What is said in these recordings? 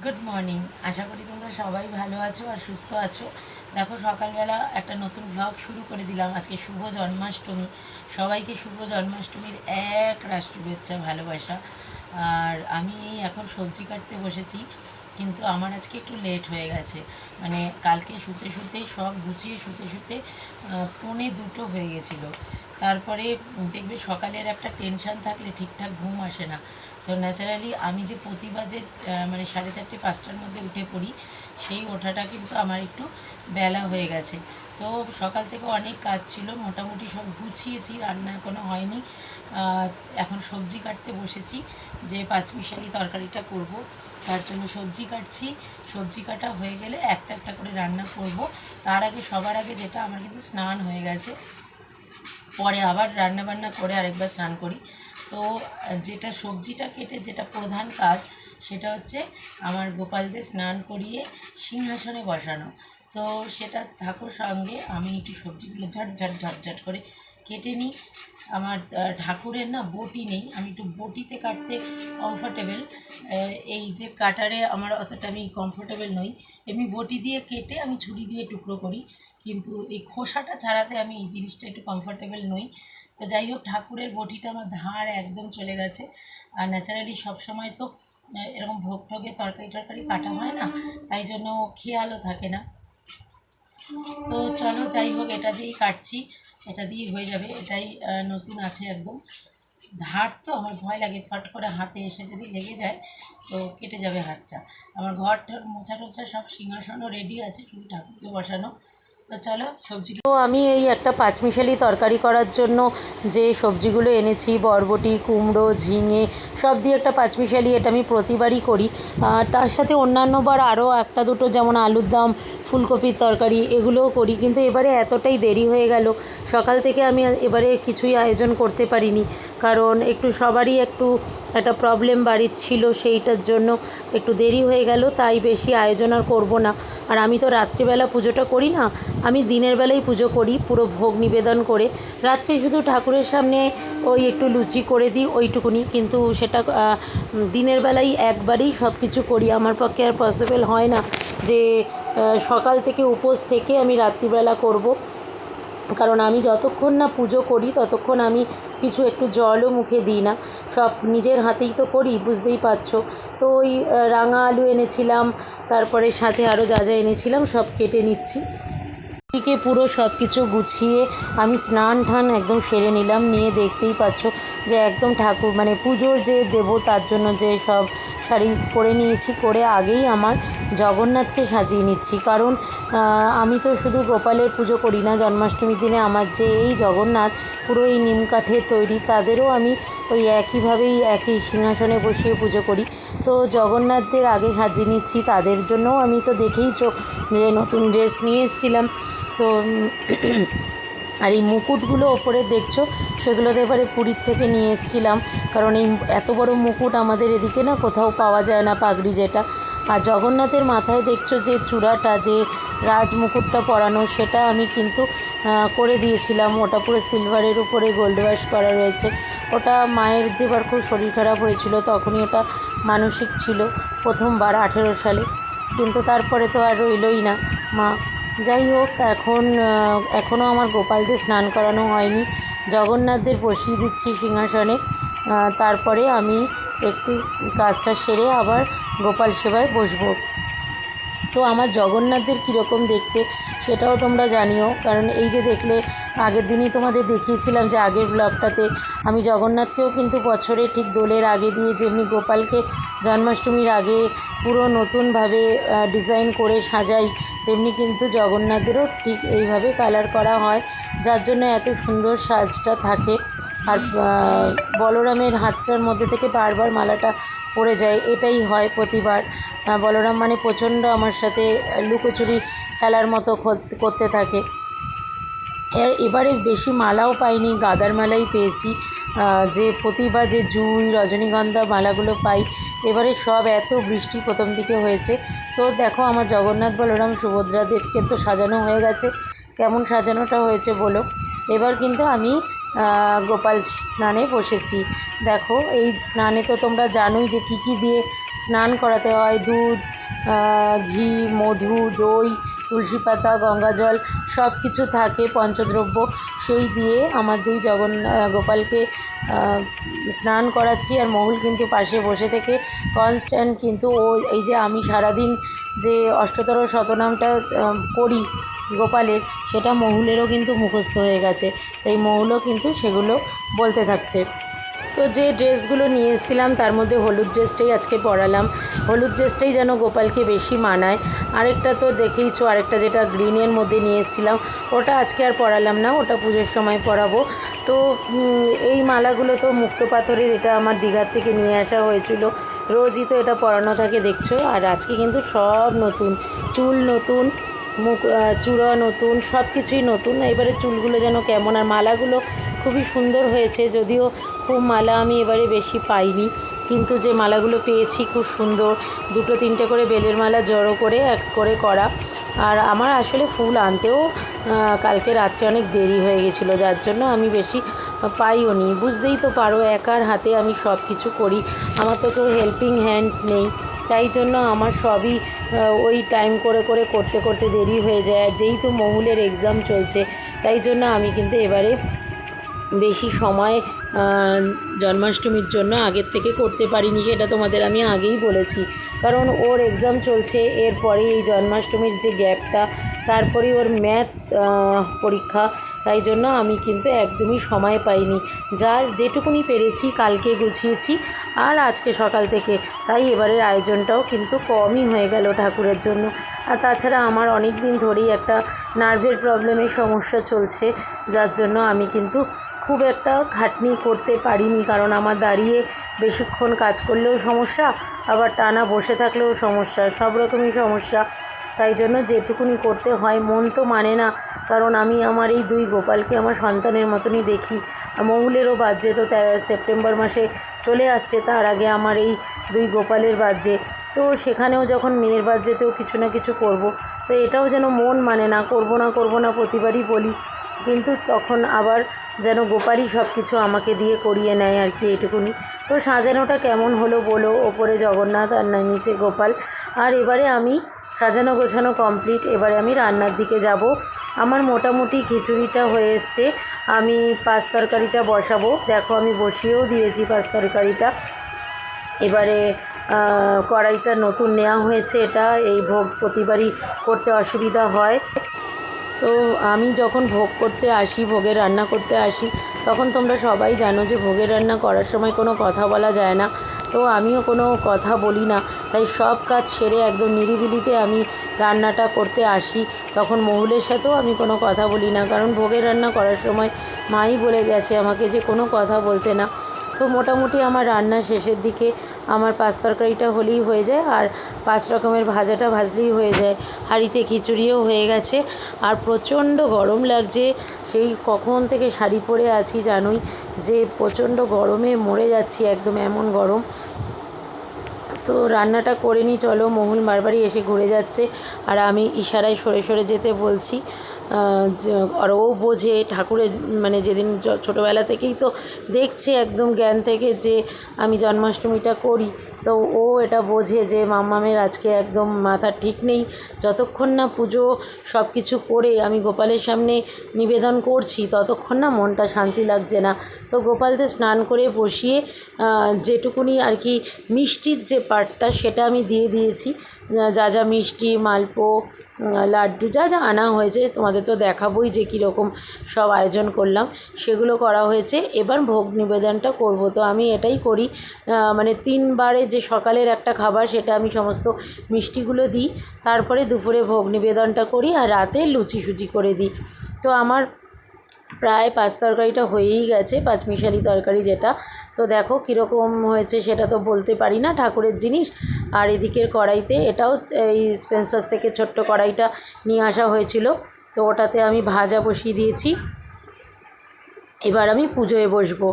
Good morning. আশা করি তোমরা সবাই ভালো আছো আর সুস্থ আছো। দেখো সকালবেলা একটা নতুন ব্লগ শুরু করে দিলাম। আজকে শুভ জন্মাষ্টমী। সবাইকে শুভ জন্মাষ্টমীর এক রাশ শুভেচ্ছা, ভালোবাসা। আর আমি এখন সবজি কাটতে বসেছি, কিন্তু আমার আজকে একটু লেট হয়ে গেছে। মানে কালকে শুতে শুতে সব গুছিয়ে শুতে শুতে 1:45 হয়ে গেছিলো। তারপরে দেখবে সকালের একটা টেনশান থাকলে ঠিকঠাক ঘুম আসে না। তো ন্যাচারালি আমি যে প্রতিবার যে মানে 4:30 5টার মধ্যে উঠে পড়ি, সেই ওঠাটা কিন্তু আমার একটু বেলা হয়ে গেছে। তো সকাল থেকে অনেক কাজ ছিল, মোটামুটি সব গুছিয়েছি, রান্না এখনও হয়নি। এখন সবজি কাটতে বসেছি, যে পাঁচমিশালি তরকারিটা করব, তার জন্য সবজি কাটছি। সবজি কাটা হয়ে গেলে একটা একটা করে রান্না করব। তার আগে সবার আগে যেটা, আমার কিন্তু স্নান হয়ে গেছে, পরে আবার রান্নাবান্না করে আরেকবার স্নান করি। তো যেটা সবজিটা কেটে যেটা প্রধান কাজ, সেটা হচ্ছে আমার গোপালদের স্নান করিয়ে সিংহাসনে বসানো। তো সেটা থাকোর সঙ্গে আমি একটু সবজিগুলো ঝটঝট ঝটঝট করে কেটে নিই। আমার ঠাকুরের না বটি নেই, আমি একটু বটিতে কাটতে কমফোর্টেবল। এই যে কাটারে আমার অতটা আমি কমফোর্টেবল নই। এমনি বটি দিয়ে কেটে আমি ছুরি দিয়ে টুকরো করি, কিন্তু এই খোসাটা ছাড়াতে আমি এই জিনিসটা একটু কমফোর্টেবল নই। তো যাই হোক, ঠাকুরের বটিটা আমার ধার একদম চলে গেছে। আর ন্যাচারালি সবসময় তো এরকম ভোগ টোগে তরকারি টরকারি কাটা হয় না, তাই জন্য খেয়ালও থাকে না। তো চলো, যাই হোক, এটা দিয়েই কাটছি, এটা দিয়েই হয়ে যাবে। এটাই নতুন আছে একদম। ধার তো আমার ভয় লাগে, ফট করে হাতে এসে যদি লেগে যায় তো কেটে যাবে হাতটা। আমার ঘর মোছা টোছা সব, সিংহাসনও রেডি আছে, শুধু ঠাকুরকে বসানো। তো চলো সবজিগুলো। তো আমি এই একটা পাঁচমিশালি তরকারি করার জন্য যে সবজিগুলো এনেছি, বরবটি, কুমড়ো, ঝিঙে সব দিয়ে একটা পাঁচমিশালি, এটা আমি প্রতিবারই করি। আর তার সাথে অন্যান্যবার আরও একটা দুটো, যেমন আলুর দম, ফুলকপির তরকারি, এগুলোও করি। কিন্তু এবারে এতটাই দেরি হয়ে গেল, সকাল থেকে আমি এবারে কিছুই আয়োজন করতে পারিনি, কারণ একটু সবারই একটু একটা প্রবলেম বাড়ির ছিল, সেইটার জন্য একটু দেরি হয়ে গেল। তাই বেশি আয়োজন আর করবো না। আর আমি তো রাত্রিবেলা পুজোটা করি না, আমি দিনের বেলায় পুজো করি, পুরো ভোগ নিবেদন করে। রাত্রে শুধু ঠাকুরের সামনে ওই একটু লুচি করে দিই, ওইটুকুনি। কিন্তু সেটা দিনের বেলায় একবারেই সব কিছু করি। আমার পক্ষে আর পসিবল হয় না যে সকাল থেকে উপোস থেকে আমি রাত্রিবেলা করব, কারণ আমি যতক্ষণ না পুজো করি ততক্ষণ আমি কিছু একটু জলও মুখে দিই না। সব নিজের হাতেই তো করি, বুঝতেই পারছো। তো ওই রাঙা আলু এনেছিলাম, তারপরে সাথে আরও যা যা এনেছিলাম সব কেটে নিচ্ছি। দিকে পুরো সব কিছু গুছিয়ে আমি স্নান টান একদম সেরে নিলাম। নিয়ে দেখতেই পাচ্ছ যে একদম ঠাকুর, মানে পুজোর যে দেব, তার জন্য যে সব শাড়ি পরে নিয়েছি, করে আগেই আমার জগন্নাথকে সাজিয়ে নিচ্ছি। কারণ আমি তো শুধু গোপালের পুজো করি না, জন্মাষ্টমীর দিনে আমার যে এই জগন্নাথ পুরো এই নিম কাঠের তৈরি, তাদেরও আমি ওই একইভাবেই একই সিংহাসনে বসিয়ে পুজো করি। তো জগন্নাথদের আগে সাজিয়ে নিচ্ছি। তাদের জন্যও আমি তো দেখেইছো যে নতুন ড্রেস নিয়ে এসেছিলাম। তো আর এই মুকুটগুলো ওপরে দেখছো, সেগুলো তো এবারে পুরীর থেকে নিয়ে এসেছিলাম, কারণ এই এত বড় মুকুট আমাদের এদিকে না কোথাও পাওয়া যায় না, পাগড়ি যেটা। আর জগন্নাথের মাথায় দেখছো যে চূড়াটা, যে রাজ মুকুটটা পরানো, সেটা আমি কিন্তু করে দিয়েছিলাম। ওটা পুরো সিলভারের উপরে গোল্ড ওয়াশ করা রয়েছে। ওটা মায়ের যেবার খুব শরীর খারাপ হয়েছিল, তখনই ওটা মানসিক ছিল, প্রথমবার 18 সালে। কিন্তু তারপরে তো আর রইলই না মা। যাই হোক, এখনও আমার গোপালদের স্নান করানো হয়নি। জগন্নাথদের বসিয়ে দিচ্ছি সিংহাসনে। তারপরে আমি একটু কাজটা সেরে আবার গোপাল সেবায় বসবো। তো আমার জগন্নাথদের কীরকম দেখতে সেটাও তোমরা জানিও, কারণ এই যে দেখলে, আগের দিনই তোমাদের দেখিয়েছিলাম যে আগের ব্লগটাতে আমি জগন্নাথকেও কিন্তু বছরে ঠিক দোলের আগে দিয়ে, যেমনি গোপালকে জন্মাষ্টমীর আগে পুরো নতুনভাবে ডিজাইন করে সাজাই, তেমনি কিন্তু জগন্নাথদেরও ঠিক এইভাবে কালার করা হয়, যার জন্য এত সুন্দর সাজটা থাকে। আর বলরামের হাতটার মধ্যে থেকে বারবার মালাটা পড়ে যায়, এটাই হয় প্রতিবার। বলরাম মানে প্রচণ্ড আমার সাথে লুকোচুরি খেলার মতো করতে থাকে। এবারে বেশি মালাও পাইনি, গাঁদার মালাই পেয়েছি। যে প্রতিবার যে জুঁই, রজনীগন্ধা মালাগুলো পাই, এবারে সব এত বৃষ্টি প্রথম দিকে হয়েছে। তো দেখো, আমার জগন্নাথ, বলরাম, সুভদ্রাদেবকে তো সাজানো হয়ে গেছে। কেমন সাজানোটা হয়েছে বলো। এবার কিন্তু আমি গোপাল স্নানে বসেছি। দেখো এই স্নানে তো তোমরা জানোই যে কী কী দিয়ে স্নান করাতে হয়। দুধ, ঘি, মধু, দই, তুলসী পাতা, গঙ্গাজল সব কিছু থাকে পঞ্চদ্রব্য। সেই দিয়ে আমার দুই গোপালকে স্নান করাচ্ছি। আর মহুল কিন্তু পাশে বসে থেকে কনস্ট্যান্ট কিন্তু ও এই যে আমি সারাদিন যে অষ্টতর শতনামটা করি গোপালের, সেটা মহুলেরও কিন্তু মুখস্থ হয়ে গেছে। তাই মহুলও কিন্তু সেগুলো বলতে থাকছে। তো যে ড্রেসগুলো নিয়ে এসেছিলাম তার মধ্যে হলুদ ড্রেসটাই আজকে পরালাম। হলুদ ড্রেসটাই যেন গোপালকে বেশি মানায়। আরেকটা তো দেখেইছো, আরেকটা যেটা গ্রিনের মধ্যে নিয়ে এসেছিলাম ওটা আজকে আর পরালাম না, ওটা পুজোর সময় পরাবো। তো এই মালাগুলো তো মুক্ত পাথরের, এটা আমার দীঘার থেকে নিয়ে আসা হয়েছিল। রোজই তো এটা পরানো থাকে দেখছো। আর আজকে কিন্তু সব নতুন, চুল নতুন, মুখ চূড়া নতুন, সব কিছুই নতুন। এবারে চুলগুলো যেন কেমন, আর মালাগুলো খুবই সুন্দর হয়েছে। যদিও খুব মালা আমি এবারে বেশি পাইনি, কিন্তু যে মালাগুলো পেয়েছি খুব সুন্দর। 2-3টে করে বেলের মালা জড়ো করে এক করে করা। আর আমার আসলে ফুল আনতেও কালকে রাত্রে অনেক দেরি হয়ে গেছিলো, যার জন্য আমি বেশি পাইও নি। বুঝতেই তো পারো একার হাতে আমি সব কিছু করি, আমার তো কেউ হেল্পিং হ্যান্ড নেই। তাই জন্য আমার সবই ওই টাইম করে করে করতে করতে দেরি হয়ে যায়। আর যেহেতু মহুলের এক্সাম চলছে, তাই জন্য আমি কিন্তু এবারে বেশি সময় জন্মাষ্টমীর জন্য আগের থেকে করতে পারিনি, সেটা তোমাদের আমি আগেই বলেছি। কারণ ওর এক্সাম চলছে, এরপরে এই জন্মাষ্টমীর যে গ্যাপটা, তারপরে ওর ম্যাথ পরীক্ষা। তাই জন্য আমি কিন্তু একদমই সময় পাইনি। যার যেটুকুনি পেরেছি কালকে গুছিয়েছি আর আজকে সকাল থেকে। তাই এবারের আয়োজনটাও কিন্তু কমই হয়ে গেল ঠাকুরের জন্য। আর তাছাড়া আমার অনেক দিন ধরেই একটা নার্ভের প্রবলেমের সমস্যা চলছে, যার জন্য আমি কিন্তু খুব একটা খাটনি করতে পারিনি। কারণ আমার দাঁড়িয়ে বেশিক্ষণ কাজ করলেও সমস্যা, আবার টানা বসে থাকলেও সমস্যা, সব রকমই সমস্যা। তাই জন্য যেটুকুনি করতে হয়, মন তো মানে না। কারণ আমি আমার এই দুই গোপালকে আমার সন্তানের মতনই দেখি। মহুলেরও বার্থডে তো সেপ্টেম্বর মাসে চলে আসছে, তার আগে আমার এই দুই গোপালের বার্থডে। তো সেখানেও যখন মেয়ের বার্থডেতেও কিছু না কিছু করব, তো এটাও যেন মন মানে না, করব না করব না প্রতিবারই বলি, কিন্তু তখন আবার যেন গোপালই সব কিছু আমাকে দিয়ে করিয়ে নেয় আর কি, এইটুকুনি। তো সাজানোটা কেমন হলো বলো, ওপরে জগন্নাথ আর নিচে গোপাল। আর এবারে আমি সাজানো গোছানো কমপ্লিট, এবারে আমি রান্নার দিকে যাব। আমার মোটামুটি খিচুড়িটা হয়ে এসছে, আমি পাঁচ তরকারিটা বসাবো। দেখো আমি বসিয়েও দিয়েছি পাঁচ তরকারিটা। এবারে কড়াইটা নতুন নেওয়া হয়েছে, এটা এই ভোগ প্রতিবারই করতে অসুবিধা হয়। তো আমি যখন ভোগ করতে আসি, ভোগের রান্না করতে আসি, তখন তোমরা সবাই জানো যে ভোগের রান্না করার সময় কোনো কথা বলা যায় না। তো আমিও কোনো কথা বলি না, তাই সব কাজ সেরে একদম নিরিবিলিতে আমি রান্নাটা করতে আসি। তখন মহুলের সাথেও আমি কোনো কথা বলি না, কারণ ভোগের রান্না করার সময় মাই বলে গেছে আমাকে যে কোনো কথা বলতে না। তো মোটামুটি আমার রান্না শেষের দিকে আমার পাঁচ তরকারিটা হলেই হয়ে যায়, আর 5 রকমের ভাজাটা ভাজলেই হয়ে যায়। হাঁড়িতে খিচুড়িও হয়ে গেছে। আর প্রচণ্ড গরম লাগছে, সেই কখন থেকে শাড়ি পরে আছি জানোই, যে প্রচণ্ড গরমে মরে যাচ্ছি, একদম এমন গরম। তো রান্নাটা করে নিই চলো। মহুল বারবারই এসে ঘুরে যাচ্ছে, আর আমি ইশারায় সরে সরে যেতে বলছি। আর ও বোঝে ঠাকুরের, মানে যেদিন ছোটোবেলা থেকেই তো দেখছে একদম জ্ঞান থেকে যে আমি জন্মাষ্টমীটা করি, তো ও এটা বোঝে যে মাম্মামের আজকে একদম মাথা ঠিক নেই। যতক্ষণ না পুজো সব কিছু করে আমি গোপালের সামনে নিবেদন করছি, ততক্ষণ না মনটা শান্তি লাগছে না। তো গোপালদের স্নান করে বসিয়ে যেটুকুনি আর কি মিষ্টির যে পার্টটা, সেটা আমি দিয়ে দিয়েছি। যা যা মিষ্টি, মালপো, লাড্ডু যা যা আনা হয়েছে, তোমাদের তো দেখাবোই যে কীরকম সব আয়োজন করলাম, সেগুলো করা হয়েছে। এবার ভোগ নিবেদনটা করব। তো আমি এটাই করি, মানে 3 বারে যে সকালের একটা খাবার, সেটা আমি সমস্ত মিষ্টিগুলো দিই, তারপরে দুপুরে ভোগ নিবেদনটা করি, আর রাতে লুচি সুজি করে দিই। তো আমার প্রায় 5 তরকারিটা হয়েই গেছে, পাঁচমিশালি তরকারি যেটা। তো দেখো কীরকম হয়েছে সেটা তো বলতে পারি না, ঠাকুরের জিনিস। আর এদিকের কড়াইতে, এটাও এই স্পেন্সার্স থেকে ছোট্ট কড়াইটা নিয়ে আসা হয়েছিল, তো ওটাতে আমি ভাজা বসিয়ে দিয়েছি। এবার আমি পুজোয় বসবো।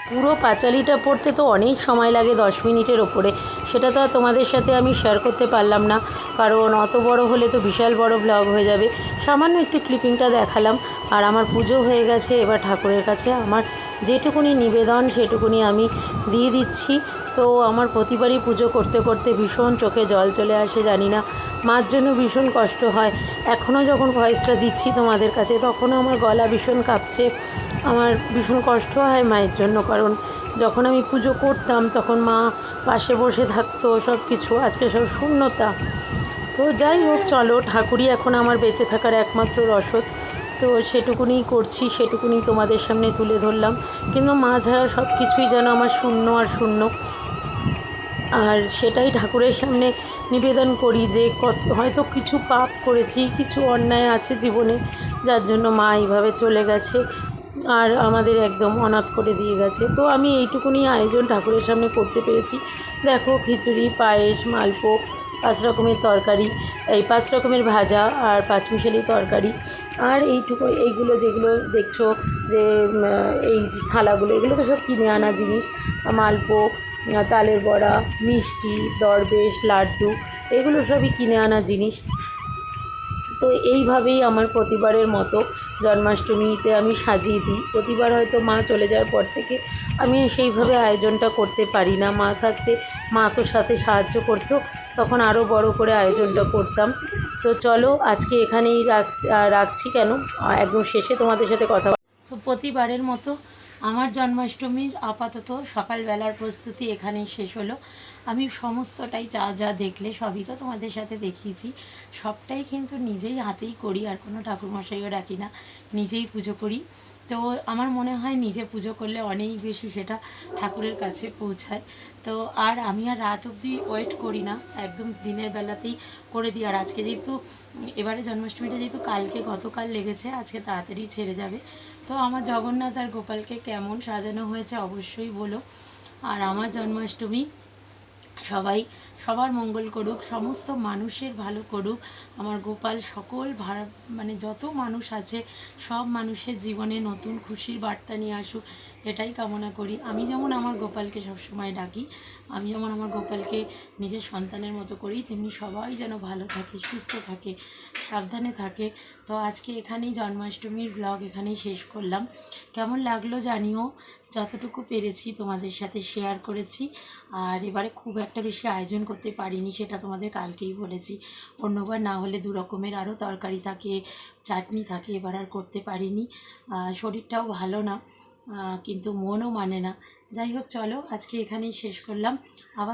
পুরো পাঁচালিটা পড়তে তো অনেক সময় লাগে, 10 মিনিটের ওপরে। সেটা তো আর তোমাদের সাথে আমি শেয়ার করতে পারলাম না, কারণ অত বড় হলে তো বিশাল বড় ব্লগ হয়ে যাবে। সামান্য একটু ক্লিপিংটা দেখালাম। আর আমার পুজো হয়ে গেছে, এবার ঠাকুরের কাছে আমার যেটুকুনি নিবেদন সেটুকুনি আমি দিয়ে দিচ্ছি। তো আমার প্রতিবারই পুজো করতে করতে ভীষণ চোখে জল চলে আসে, জানি না, মার জন্য ভীষণ কষ্ট হয়। এখনও যখন ভয়েসটা দিচ্ছি তোমাদের কাছে, তখনও আমার গলা ভীষণ কাঁপছে। আমার ভীষণ কষ্ট হয় মায়ের জন্য, কারণ যখন আমি পুজো করতাম তখন মা পাশে বসে থাকতো, সব কিছু। আজকে সব শূন্যতা। তো যাই হোক, চলো, ঠাকুরই এখন আমার বেঁচে থাকার একমাত্র রসদ। তো সেটুকুনি করছি, সেটুকুনি তোমাদের সামনে তুলে ধরলাম। কিন্তু মা ছাড়া সব কিছুই যেন আমার শূন্য আর শূন্য। আর সেটাই ঠাকুরের সামনে নিবেদন করি যে হয়তো কিছু পাপ করেছি, কিছু অন্যায় আছে জীবনে, যার জন্য মা এইভাবে চলে গেছে আর আমাদের একদম অনাথ করে দিয়ে গেছে। তো আমি এইটুকুনি আয়োজন ঠাকুরের সামনে করতে পেরেছি। দেখো, খিচুড়ি, পায়েস, মালপো, 5 রকমের তরকারি, এই 5 রকমের ভাজা আর 5 মিশালি তরকারি। আর এইগুলো যেগুলো দেখছো যে এই থালাগুলো, এগুলো তো সব কিনে আনা জিনিস। মালপো, তালের বড়া, মিষ্টি, দরবেশ, লাড্ডু, এগুলো সবই কিনে আনা জিনিস। তো এইভাবেই আমার প্রতিবারের মতো জন্মাষ্টমীতে আমি সাজিয়ে দিই। প্রতিবার হয়তো মা চলে যাওয়ার পর থেকে আমি সেইভাবে আয়োজনটা করতে পারি না। মা থাকতে মা তো সাথে সাহায্য করতো, তখন আরও বড় করে আয়োজনটা করতাম। তো চলো, আজকে এখানেই রাখছি কেন, একদম শেষে তোমাদের সাথে কথা। তো প্রতিবারের মতো আমার জন্মাষ্টমীর আপাতত সকালবেলার প্রস্তুতি এখানেই শেষ হলো। আমি সমস্তটাই যা যা দেখলে সবই তো তোমাদের সাথে দেখিয়েছি। সবটাই কিন্তু নিজেই হাতেই করি, আর কোনো ঠাকুরমশাইও ডাকি না, নিজেই পুজো করি। তো আমার মনে হয় নিজে পুজো করলে অনেক বেশি সেটা ঠাকুরের কাছে পৌঁছায়। তো আর আমি আর রাত অবধি ওয়েট করি না, একদম দিনের বেলাতেই করে দিই। আর আজকে যেহেতু এবারে জন্মাষ্টমীটা যেহেতু গতকাল লেগেছে, আজকে তাড়াতাড়ি ছেড়ে যাবে। তো আমার জগন্নাথ আর গোপালকে কেমন সাজানো হয়েছে অবশ্যই বলো। আর আমার জন্মাষ্টমী সবার মঙ্গল করুক, সমস্ত মানুষের ভালো করুক। আমার গোপাল মানে যত মানুষ আছে সব মানুষের জীবনে নতুন খুশির বার্তা নিয়ে আসুক, এটাই কামনা করি। আমি যেমন আমার গোপালকে সবসময় ডাকি, আমি যেমন আমার গোপালকে নিজের সন্তানের মতো করি, তেমনি সবাই যেন ভালো থাকে, সুস্থ থাকে, সাবধানে থাকে। তো আজকে এখানেই জন্মাষ্টমীর ব্লগ এখানেই শেষ করলাম। কেমন লাগলো জানিও, যতটুকু পেরেছি তোমাদের সাথে শেয়ার করেছি। আর এবারে খুব একটা বেশি আয়োজন করতে পারিনি, সেটা তোমাদের কালকেই বলেছি। অন্যবার না হলে 2 রকমের আরও তরকারি থাকে, চাটনি থাকে, এবার আর করতে পারিনি। শরীরটাও ভালো না, কিন্তু মনও মানে না। যাই হোক, চলো, আজকে এখানেই শেষ করলাম। আবার